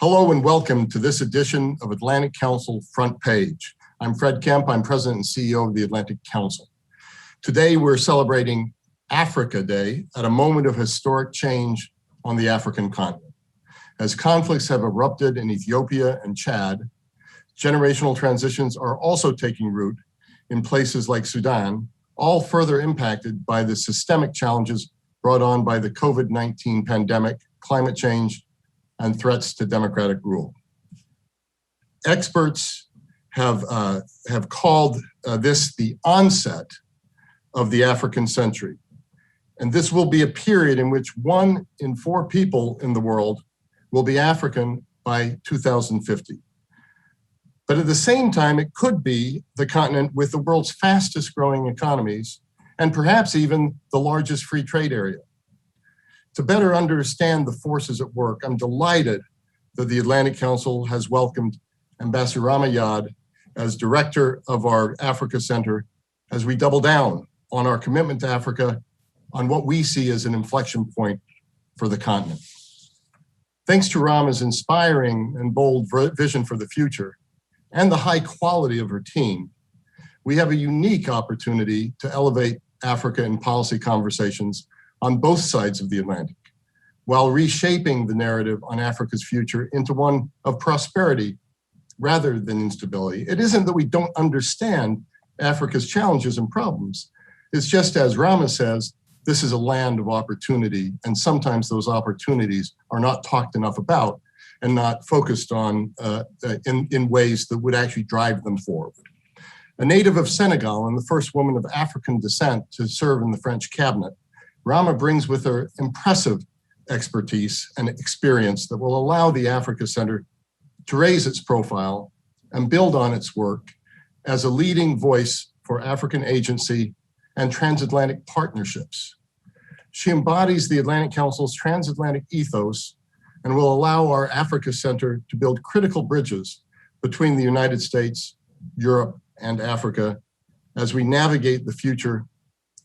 Hello and welcome to this edition of Atlantic Council Front Page. I'm Fred Kemp, I'm President and CEO of the Atlantic Council. Today we're celebrating Africa Day at a moment of historic change on the African continent. As conflicts have erupted in Ethiopia and Chad, generational transitions are also taking root in places like Sudan, all further impacted by the systemic challenges brought on by the COVID-19 pandemic, climate change, and threats to democratic rule. Experts have called this the onset of the African century. And this will be a period in which 1 in 4 people in the world will be African by 2050. But at the same time, it could be the continent with the world's fastest growing economies and perhaps even the largest free trade area. To better understand the forces at work, I'm delighted that the Atlantic Council has welcomed Ambassador Rama Yade as director of our Africa Center as we double down on our commitment to Africa on what we see as an inflection point for the continent. Thanks to Rama's inspiring and bold vision for the future and the high quality of her team, we have a unique opportunity to elevate Africa in policy conversations on both sides of the Atlantic, while reshaping the narrative on Africa's future into one of prosperity rather than instability. It isn't that we don't understand Africa's challenges and problems. It's just as Rama says, this is a land of opportunity, and sometimes those opportunities are not talked enough about and not focused on in ways that would actually drive them forward. A native of Senegal and the first woman of African descent to serve in the French cabinet, Rama brings with her impressive expertise and experience that will allow the Africa Center to raise its profile and build on its work as a leading voice for African agency and transatlantic partnerships. She embodies the Atlantic Council's transatlantic ethos and will allow our Africa Center to build critical bridges between the United States, Europe, and Africa as we navigate the future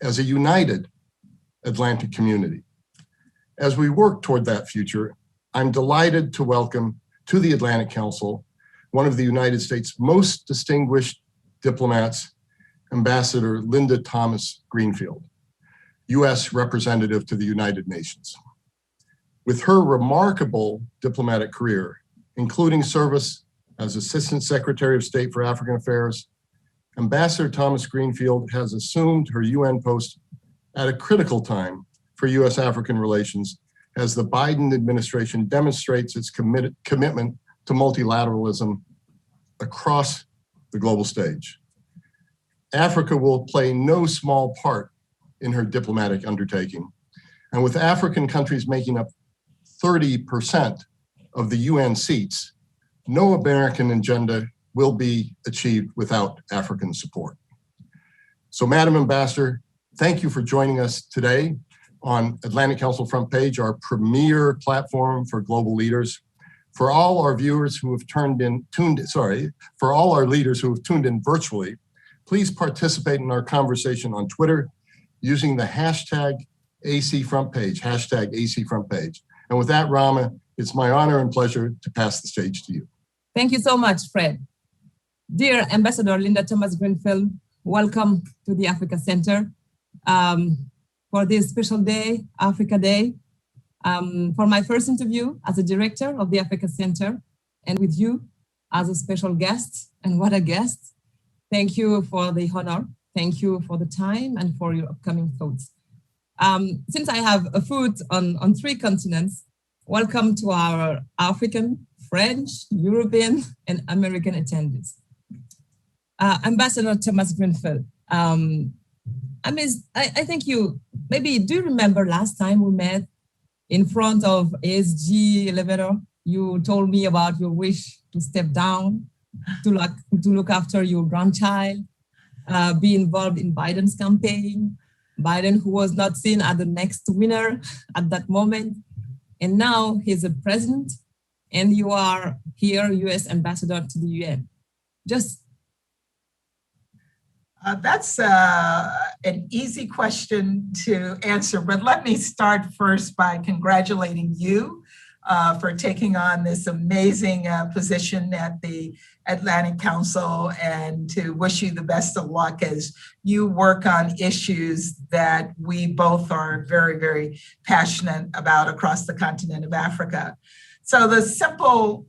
as a united Atlantic community. As we work toward that future, I'm delighted to welcome to the Atlantic Council one of the United States' most distinguished diplomats, Ambassador Linda Thomas-Greenfield, U.S. Representative to the United Nations. With her remarkable diplomatic career, including service as Assistant Secretary of State for African Affairs, Ambassador Thomas-Greenfield has assumed her UN post at a critical time for U.S.-African relations as the Biden administration demonstrates its commitment to multilateralism across the global stage. Africa will play no small part in her diplomatic undertaking. And with African countries making up 30% of the UN seats, no American agenda will be achieved without African support. So, Madam Ambassador, thank you for joining us today on Atlantic Council Front Page, our premier platform for global leaders. For all our viewers who have for all our leaders who have tuned in virtually, please participate in our conversation on Twitter using the hashtag #ACFrontPage, hashtag #ACFrontPage. And with that, Rama, it's my honor and pleasure to pass the stage to you. Thank you so much, Fred. Dear Ambassador Linda Thomas-Greenfield, welcome to the Africa Center for this special day, Africa Day. For my first interview as a director of the Africa Center and with you as a special guest, and what a guest. Thank you for the honor. Thank you for the time and for your upcoming thoughts. Since I have a foot on 3 continents, welcome to our African, French, European, and American attendees. Ambassador Thomas-Greenfield, I think you, maybe do you remember last time we met in front of ASG elevator? You told me about your wish to step down, to look after your grandchild, be involved in Biden's campaign, Biden who was not seen as the next winner at that moment. And now he's a president and you are here, US ambassador to the UN. That's an easy question to answer, but let me start first by congratulating you for taking on this amazing position at the Atlantic Council, and to wish you the best of luck as you work on issues that we both are very, very passionate about across the continent of Africa. So the simple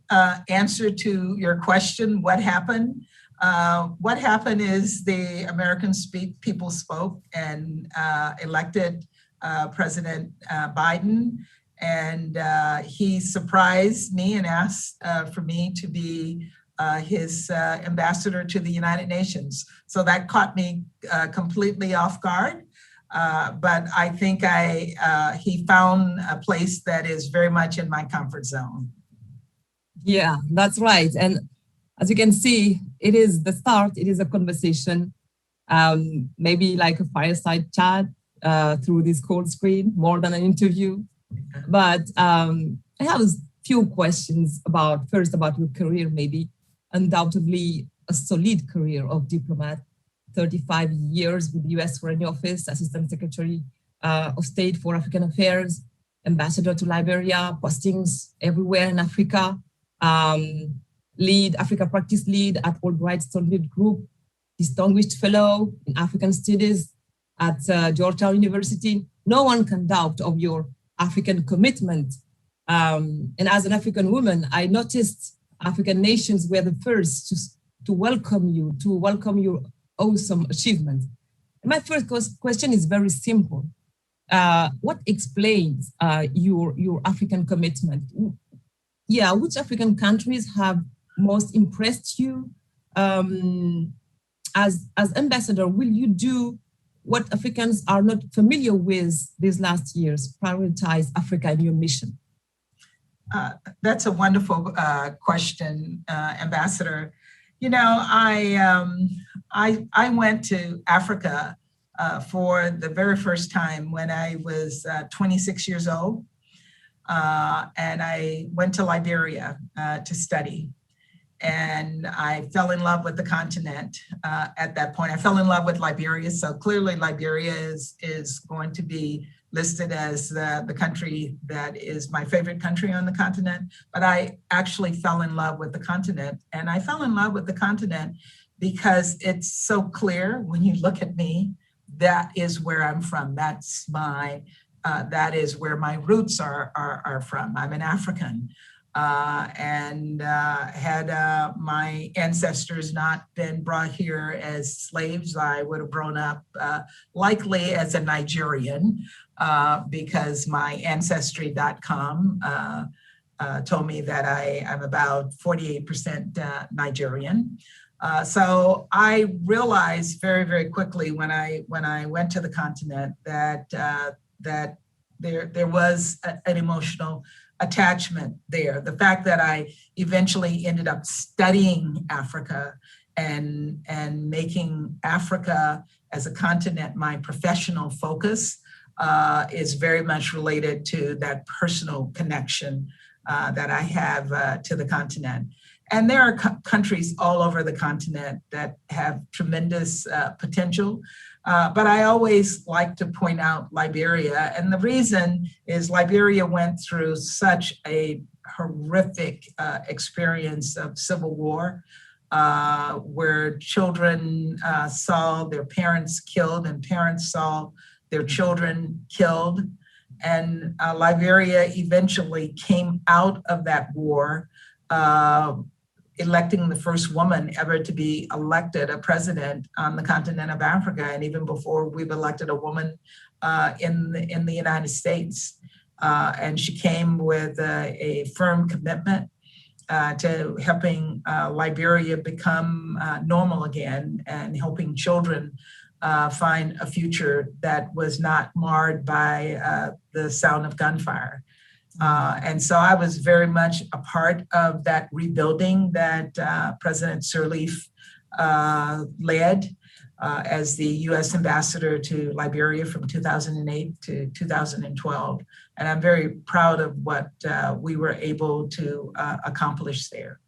answer to your question, what happened? What happened is the American people spoke and elected President Biden, and he surprised me and asked for me to be his ambassador to the United Nations. So that caught me completely off guard. But I think he found a place that is very much in my comfort zone. Yeah, that's right. And as you can see, it is the start. It is a conversation, maybe like a fireside chat through this cold screen, more than an interview. But I have a few questions first about your career, maybe. Undoubtedly a solid career of diplomat, 35 years with the U.S. Foreign Office, Assistant Secretary of State for African Affairs, Ambassador to Liberia, postings everywhere in Africa, lead Africa Practice Lead at Albright Stonebridge Group, Distinguished Fellow in African Studies at Georgetown University. No one can doubt of your African commitment. And as an African woman, I noticed African nations were the first to welcome your awesome achievement. And my first question is very simple. What explains your African commitment? Yeah, which African countries have most impressed you? As ambassador, will you do what Africans are not familiar with these last years, prioritize Africa in your mission? That's a wonderful question, Ambassador. You know, I went to Africa for the very first time when I was 26 years old, and I went to Liberia to study. And I fell in love with the continent at that point. I fell in love with Liberia, so clearly Liberia is going to be listed as the country that is my favorite country on the continent, but I actually fell in love with the continent. And I fell in love with the continent because it's so clear when you look at me, that is where I'm from. That is where my roots are from. I'm an African. Had my ancestors not been brought here as slaves, I would have grown up likely as a Nigerian, because my ancestry.com told me that I'm about 48% Nigerian. So I realized very, very quickly when I went to the continent that there was an emotional attachment there. The fact that I eventually ended up studying Africa and making Africa as a continent my professional focus is very much related to that personal connection that I have to the continent. And there are countries all over the continent that have tremendous potential. But I always like to point out Liberia. And the reason is Liberia went through such a horrific experience of civil war, where children saw their parents killed and parents saw their children killed. And Liberia eventually came out of that war, electing the first woman ever to be elected a president on the continent of Africa, and even before we've elected a woman in the United States. And she came with a firm commitment to helping Liberia become normal again and helping children find a future that was not marred by the sound of gunfire. And so I was very much a part of that rebuilding that President Sirleaf led as the U.S. ambassador to Liberia from 2008 to 2012. And I'm very proud of what we were able to accomplish there.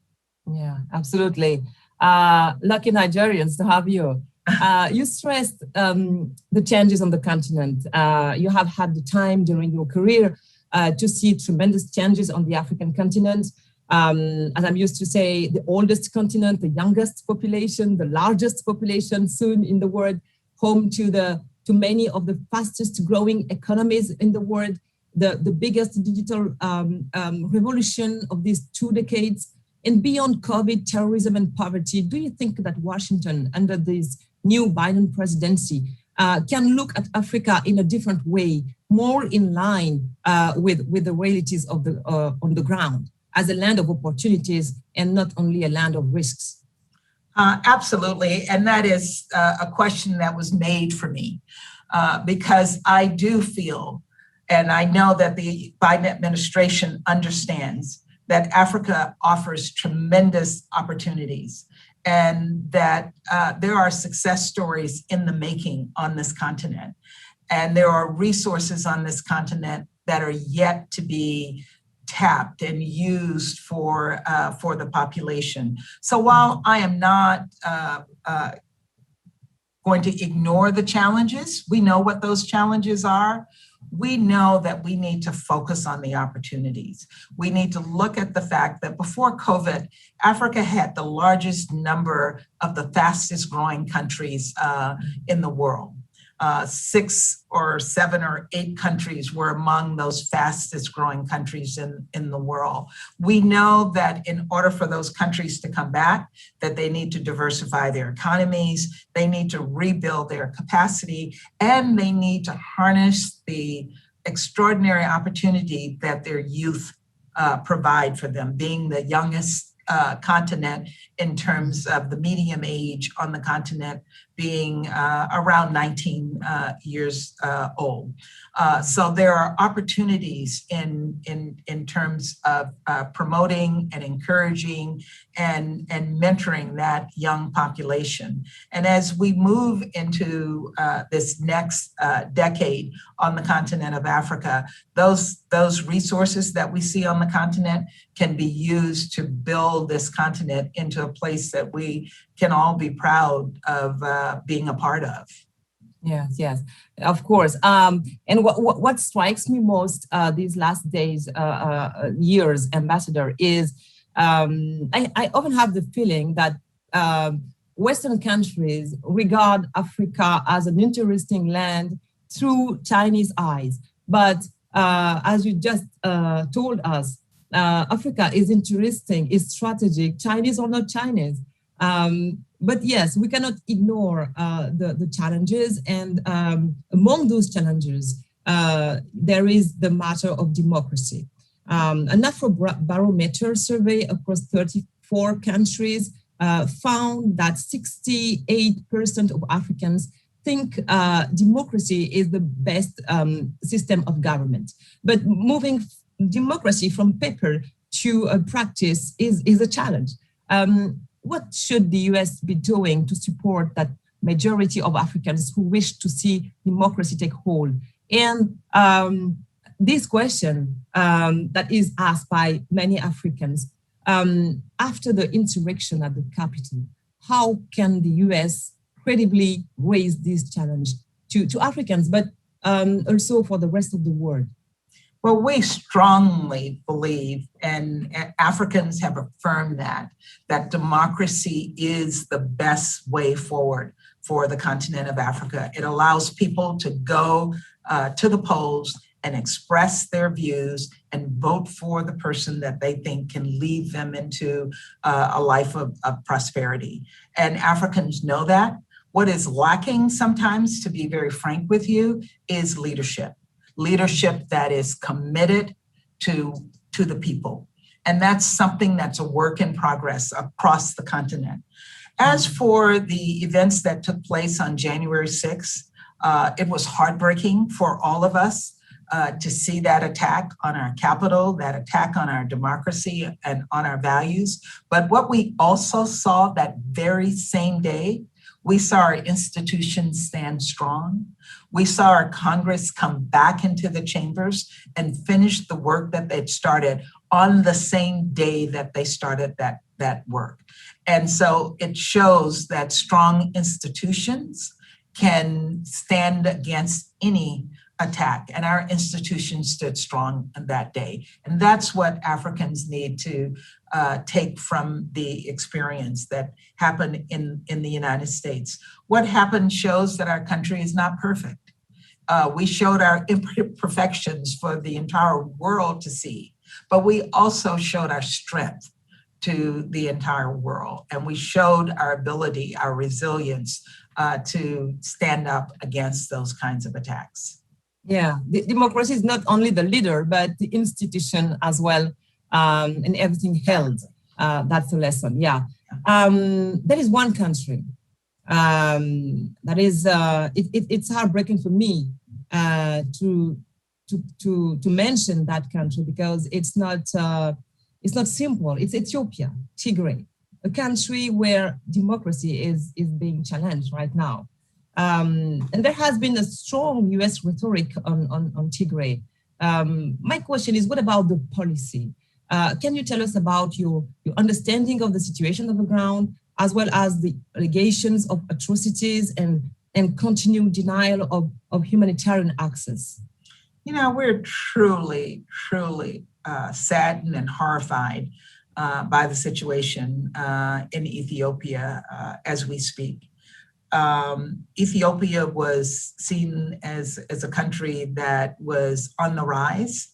Yeah, absolutely. Lucky Nigerians to have you. You stressed the changes on the continent. You have had the time during your career to see tremendous changes on the African continent. As I'm used to say, the oldest continent, the youngest population, the largest population soon in the world, home to many of the fastest growing economies in the world, the biggest digital revolution of these 2 decades. And beyond COVID, terrorism and poverty, do you think that Washington, under this new Biden presidency, can look at Africa in a different way, more in line with the realities of on the ground, as a land of opportunities and not only a land of risks? Absolutely. And that is a question that was made for me because I do feel, and I know that the Biden administration understands that Africa offers tremendous opportunities and that there are success stories in the making on this continent. And there are resources on this continent that are yet to be tapped and used for the population. So while I am not going to ignore the challenges, we know what those challenges are. We know that we need to focus on the opportunities. We need to look at the fact that before COVID, Africa had the largest number of the fastest growing countries in the world. 6 or 7 or 8 countries were among those fastest growing countries in the world. We know that in order for those countries to come back, that they need to diversify their economies, they need to rebuild their capacity, and they need to harness the extraordinary opportunity that their youth provide for them, being the youngest continent in terms of the median age on the continent being around 19 years old. So there are opportunities in terms of promoting and encouraging and mentoring that young population. And as we move into this next decade on the continent of Africa, those resources that we see on the continent can be used to build this continent into a place that we can all be proud of being a part of. Yes, of course. And what strikes me most these last days, years, Ambassador, is I often have the feeling that Western countries regard Africa as an interesting land through Chinese eyes. But as you just told us, Africa is interesting, is strategic. Chinese are not Chinese. But yes, we cannot ignore the challenges. And among those challenges, there is the matter of democracy. An Afrobarometer survey across 34 countries found that 68% of Africans think democracy is the best system of government. But moving democracy from paper to practice is a challenge. What should the US be doing to support that majority of Africans who wish to see democracy take hold? And this question that is asked by many Africans, after the insurrection at the Capitol, how can the US credibly raise this challenge to Africans, but also for the rest of the world? Well, we strongly believe, and Africans have affirmed that democracy is the best way forward for the continent of Africa. It allows people to go to the polls and express their views and vote for the person that they think can lead them into a life of prosperity. And Africans know that. What is lacking sometimes, to be very frank with you, is leadership. Leadership that is committed to the people. And that's something that's a work in progress across the continent. As for the events that took place on January 6th, it was heartbreaking for all of us to see that attack on our capital, that attack on our democracy and on our values. But what we also saw that very same day, we saw our institutions stand strong. We saw our Congress come back into the chambers and finish the work that they'd started on the same day that they started that work. And so it shows that strong institutions can stand against any attack, and our institutions stood strong on that day. And that's what Africans need to take from the experience that happened in the United States. What happened shows that our country is not perfect. We showed our imperfections for the entire world to see, but we also showed our strength to the entire world. And we showed our ability, our resilience to stand up against those kinds of attacks. Yeah, the democracy is not only the leader, but the institution as well, and everything held. That's a lesson, yeah. There is one country that is, it's heartbreaking for me to mention that country, because it's not simple. It's Ethiopia, Tigray, a country where democracy is being challenged right now. And there has been a strong US rhetoric on Tigray. My question is, what about the policy? Can you tell us about your understanding of the situation on the ground, as well as the allegations of atrocities and continued denial of humanitarian access? You know, we're truly saddened and horrified by the situation in Ethiopia as we speak. Ethiopia was seen as a country that was on the rise.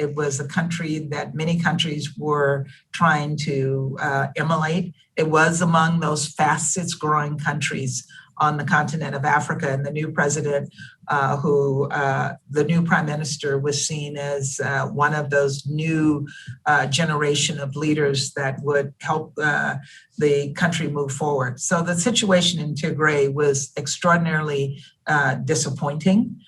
It was a country that many countries were trying to emulate. It was among those fastest growing countries on the continent of Africa, and the new president, the new prime minister, was seen as one of those new generation of leaders that would help the country move forward. So the situation in Tigray was extraordinarily disappointing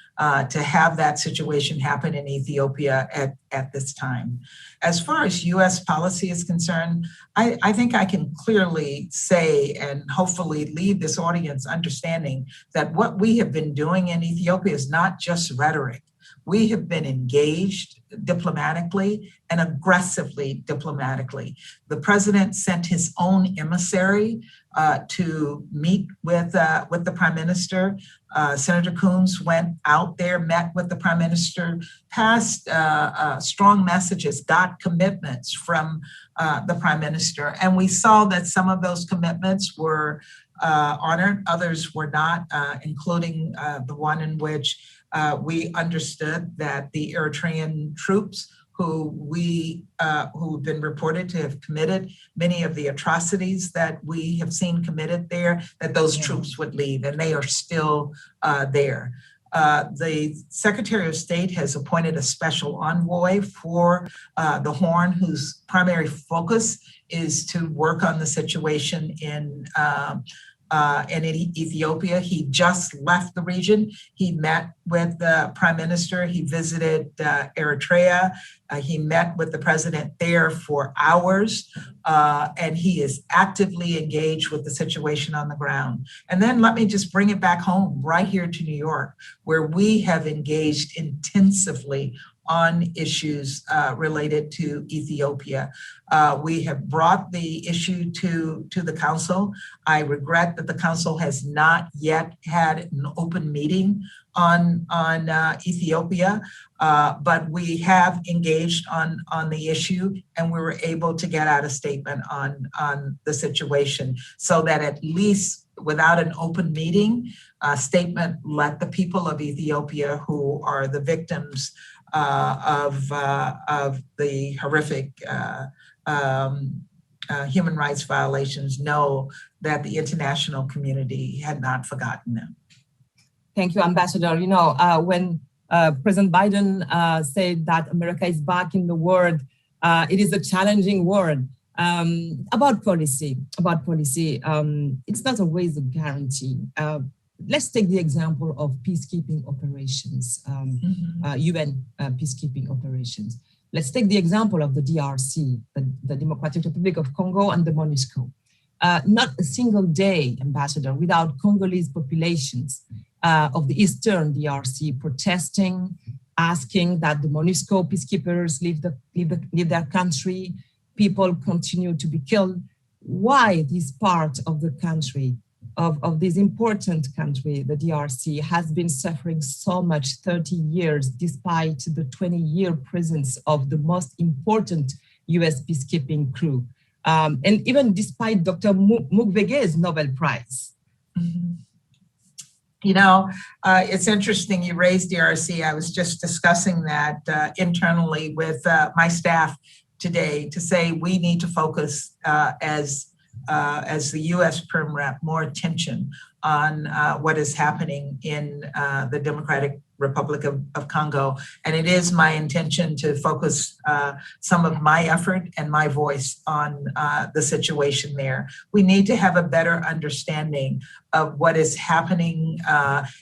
to have that situation happen in Ethiopia at this time. As far as US policy is concerned, I think I can clearly say and hopefully leave this audience understanding that what we have been doing in Ethiopia is not just rhetoric. We have been engaged diplomatically and aggressively diplomatically. The president sent his own emissary to meet with the prime minister. Senator Coons went out there, met with the prime minister, passed strong messages, got commitments from the prime minister. And we saw that some of those commitments were honored, others were not, including the one in which we understood that the Eritrean troops who've been reported to have committed many of the atrocities that we have seen committed there, that those troops would leave, and they are still there. The Secretary of State has appointed a special envoy for the Horn, whose primary focus is to work on the situation in Ethiopia. He just left the region. He met with the prime minister. He visited Eritrea. He met with the president there for hours, and he is actively engaged with the situation on the ground. And then let me just bring it back home, right here to New York, where we have engaged intensively on issues related to Ethiopia. We have brought the issue to the council. I regret that the council has not yet had an open meeting on Ethiopia, but we have engaged on the issue, and we were able to get out a statement on the situation, so that at least without an open meeting statement, let the people of Ethiopia, who are the victims of the horrific human rights violations, know that the international community had not forgotten them. Thank you, Ambassador. You know, when President Biden said that America is back in the world, it is a challenging word. About policy, it's not always a guarantee. Let's take the example of peacekeeping operations, UN peacekeeping operations. Let's take the example of the DRC, the Democratic Republic of Congo, and the MONUSCO. Not a single day, Ambassador, without Congolese populations of the Eastern DRC protesting, asking that the MONUSCO peacekeepers leave their country. People continue to be killed. Why this part of the country of this important country, the DRC, has been suffering so much 30 years, despite the 20-year presence of the most important US peacekeeping crew. And even despite Dr. Mukwege's Nobel Prize. Mm-hmm. You know, it's interesting you raised DRC. I was just discussing that internally with my staff today to say we need to focus as the U.S. Perm Rep more attention on what is happening in the Democratic Republic of Congo. And it is my intention to focus some of my effort and my voice on the situation there. We need to have a better understanding of what is happening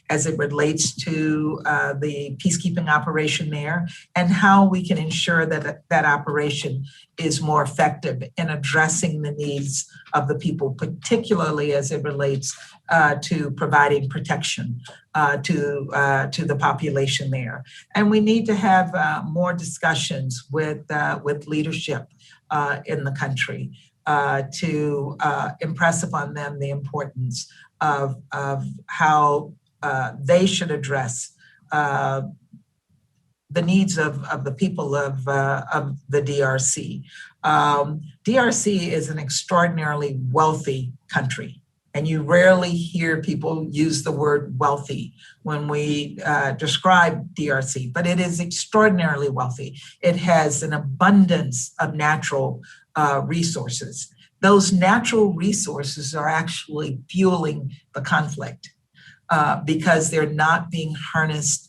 as it relates to the peacekeeping operation there and how we can ensure that that operation is more effective in addressing the needs of the people, particularly as it relates to providing protection to the population there. And we need to have more discussions with leadership in the country to impress upon them the importance of how they should address the needs of the people of the DRC. DRC is an extraordinarily wealthy country, and you rarely hear people use the word wealthy when we describe DRC, but it is extraordinarily wealthy. It has an abundance of natural resources. Those natural resources are actually fueling the conflict because they're not being harnessed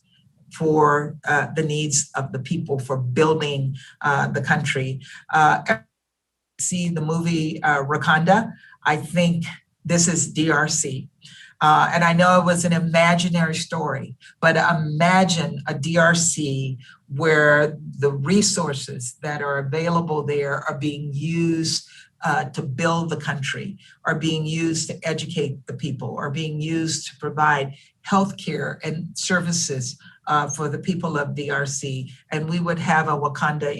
for the needs of the people, for building the country. See the movie Wakanda, I think this is DRC. And I know it was an imaginary story, but imagine a DRC where the resources that are available there are being used to build the country, are being used to educate the people, are being used to provide healthcare and services for the people of DRC, and we would have a Wakanda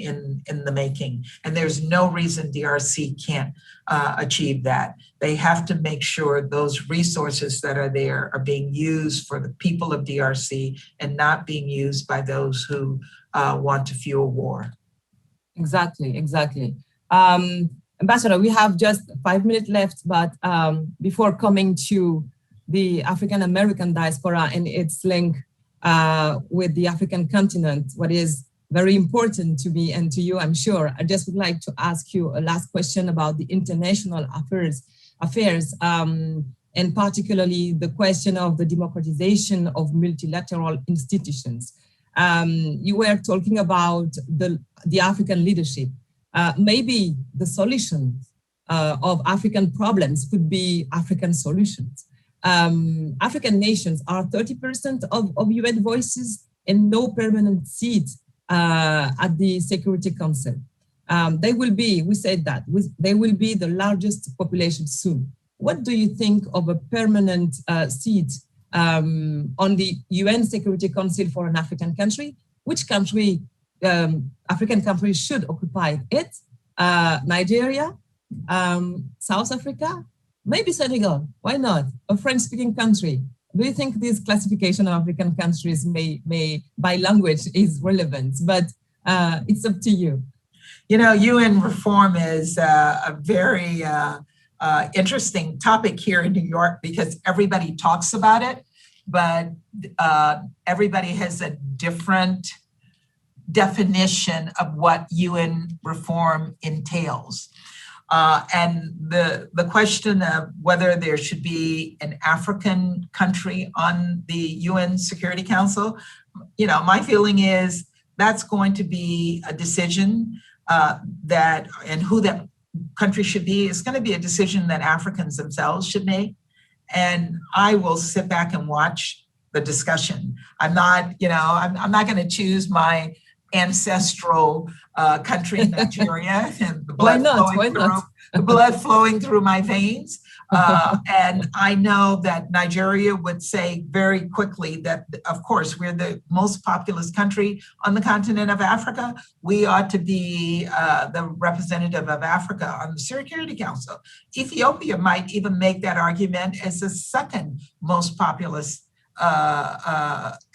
in the making. And there's no reason DRC can't achieve that. They have to make sure those resources that are there are being used for the people of DRC and not being used by those who want to fuel war. Exactly, exactly. Ambassador, we have just 5 minutes left, but before coming to the African American diaspora and its link with the African continent, what is very important to me and to you, I'm sure, I just would like to ask you a last question about the international affairs, and particularly the question of the democratization of multilateral institutions. You were talking about the African leadership. Maybe the solution of African problems could be African solutions. African nations are 30% of UN voices and no permanent seat at the Security Council. They will be, we said that, they will be the largest population soon. What do you think of a permanent seat on the UN Security Council for an African country? Which country, African countries should occupy it? Nigeria, South Africa, maybe Senegal, why not? A French-speaking country. Do you think this classification of African countries may by language is relevant, but it's up to you. You know, UN reform is a very interesting topic here in New York because everybody talks about it, but everybody has a different definition of what UN reform entails. And the question of whether there should be an African country on the UN Security Council, you know, my feeling is that's going to be a decision and who that country should be is going to be a decision that Africans themselves should make. And I will sit back and watch the discussion. I'm not going to choose my ancestral country, Nigeria, and the blood flowing through my veins. And I know that Nigeria would say very quickly that, of course, we're the most populous country on the continent of Africa. We ought to be the representative of Africa on the Security Council. Ethiopia might even make that argument as the second most populous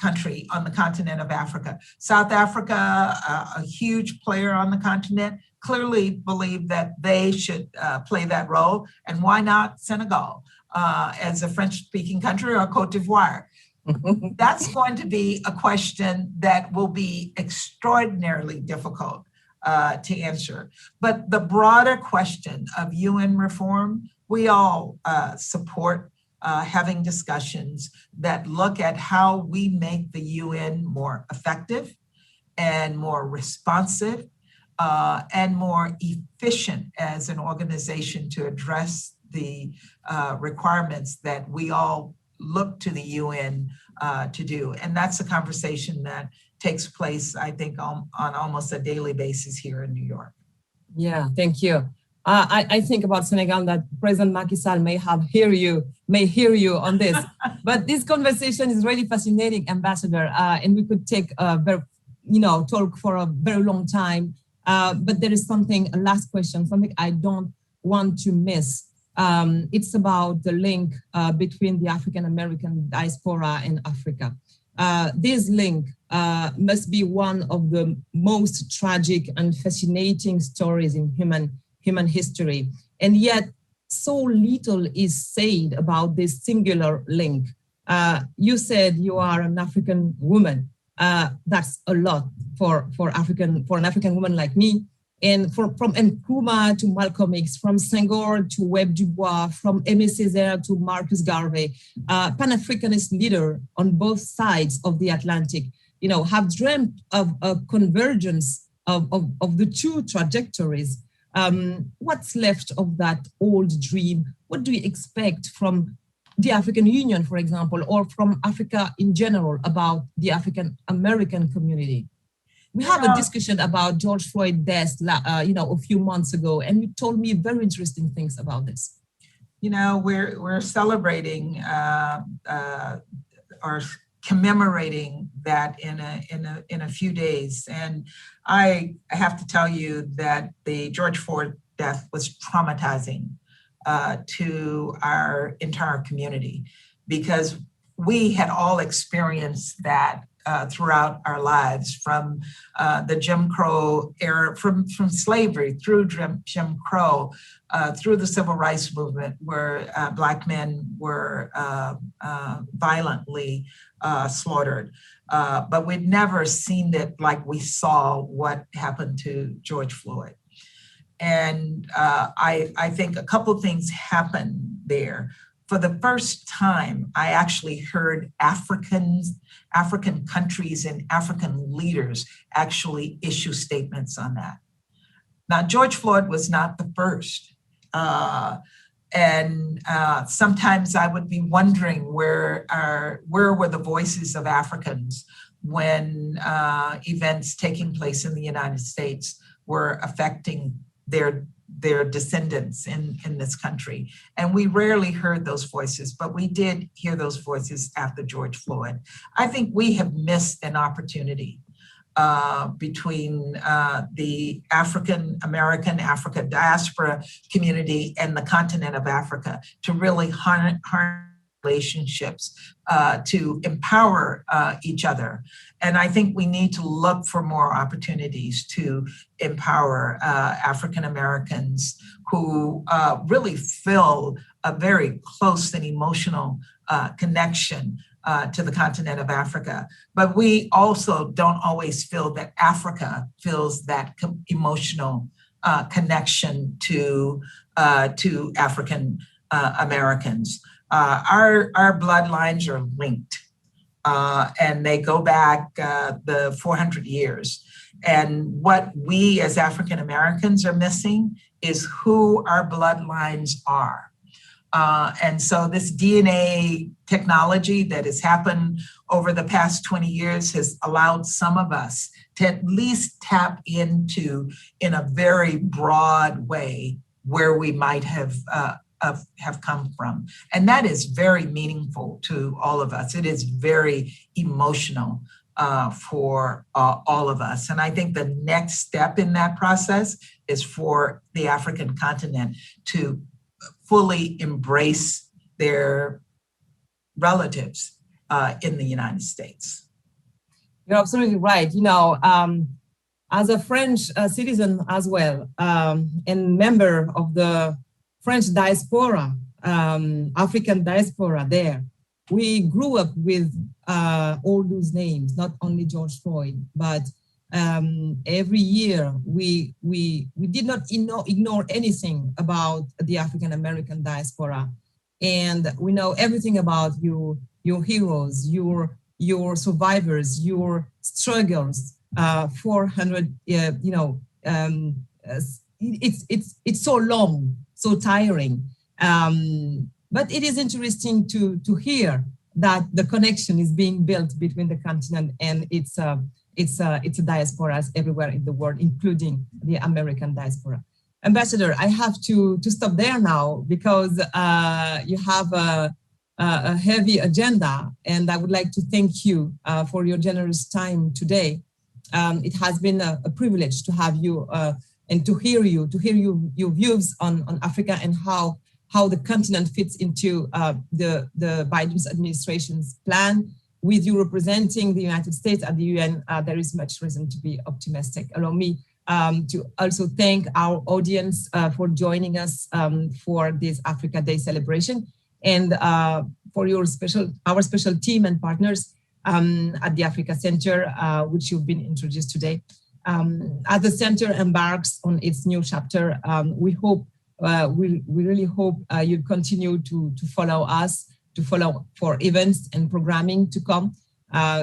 country on the continent of Africa. South Africa, a huge player on the continent, clearly believe that they should play that role. And why not Senegal as a French-speaking country, or Cote d'Ivoire? That's going to be a question that will be extraordinarily difficult to answer. But the broader question of UN reform, we all support having discussions that look at how we make the UN more effective and more responsive and more efficient as an organization to address the requirements that we all look to the UN to do. And that's a conversation that takes place, I think, on almost a daily basis here in New York. Yeah, thank you. I think about Senegal that President Macky Sall may hear you on this. But this conversation is really fascinating, Ambassador, and we could take talk for a very long time. But there is a last question, something I don't want to miss. It's about the link between the African American diaspora and Africa. This link must be one of the most tragic and fascinating stories in human history. And yet so little is said about this singular link. You said you are an African woman. That's a lot for an African woman like me. And from Nkrumah to Malcolm X, from Senghor to Webb Du Bois, from Aimé Césaire to Marcus Garvey, Pan-Africanist leader on both sides of the Atlantic, have dreamt of a convergence of the two trajectories. What's left of that old dream? What do you expect from the African Union, for example, or from Africa in general about the African American community? We have a discussion about George Floyd's death, a few months ago, and you told me very interesting things about this. We're celebrating or commemorating that in a few days, and I have to tell you that the George Floyd death was traumatizing to our entire community, because we had all experienced that throughout our lives, from the Jim Crow era, from slavery through Jim Crow, through the Civil Rights Movement, where Black men were violently slaughtered. But we'd never seen it like we saw what happened to George Floyd. And I think a couple things happened there. For the first time, I actually heard African countries and African leaders actually issue statements on that. Now, George Floyd was not the first. And sometimes I would be wondering where were the voices of Africans when events taking place in the United States were affecting their descendants in this country. And we rarely heard those voices, but we did hear those voices after George Floyd. I think we have missed an opportunity between the African American, Africa diaspora community and the continent of Africa to really harness relationships to empower each other. And I think we need to look for more opportunities to empower African Americans who really feel a very close and emotional connection to the continent of Africa. But we also don't always feel that Africa feels that emotional connection to African Americans. Our bloodlines are linked, and they go back the 400 years. And what we as African Americans are missing is who our bloodlines are. And so this DNA technology that has happened over the past 20 years has allowed some of us to at least tap into, in a very broad way, where we might have have come from. And that is very meaningful to all of us. It is very emotional for all of us. And I think the next step in that process is for the African continent to fully embrace their relatives in the United States. You're absolutely right. You know, as a French citizen as well, and member of the French diaspora, African diaspora there, we grew up with all those names, not only George Floyd, but every year we did not ignore anything about the African American diaspora. And we know everything about your heroes, your survivors, your struggles. 400, it's so long, so tiring. But it is interesting to hear that the connection is being built between the continent and its diasporas everywhere in the world, including the American diaspora. Ambassador, I have to stop there now because you have a heavy agenda, and I would like to thank you for your generous time today. It has been a privilege to have you and to hear your views on Africa and how the continent fits into the Biden's administration's plan. With you representing the United States at the UN, there is much reason to be optimistic. Allow me to also thank our audience for joining us for this Africa Day celebration, and for our special team and partners at the Africa Center, which you've been introduced today. As the center embarks on its new chapter, we really hope you continue to follow us, to follow for events and programming to come,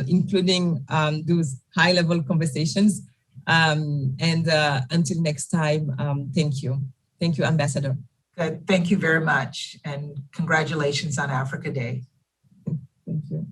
including those high-level conversations. And until next time, thank you. Thank you, Ambassador. Good. Thank you very much. And congratulations on Africa Day. Thank you.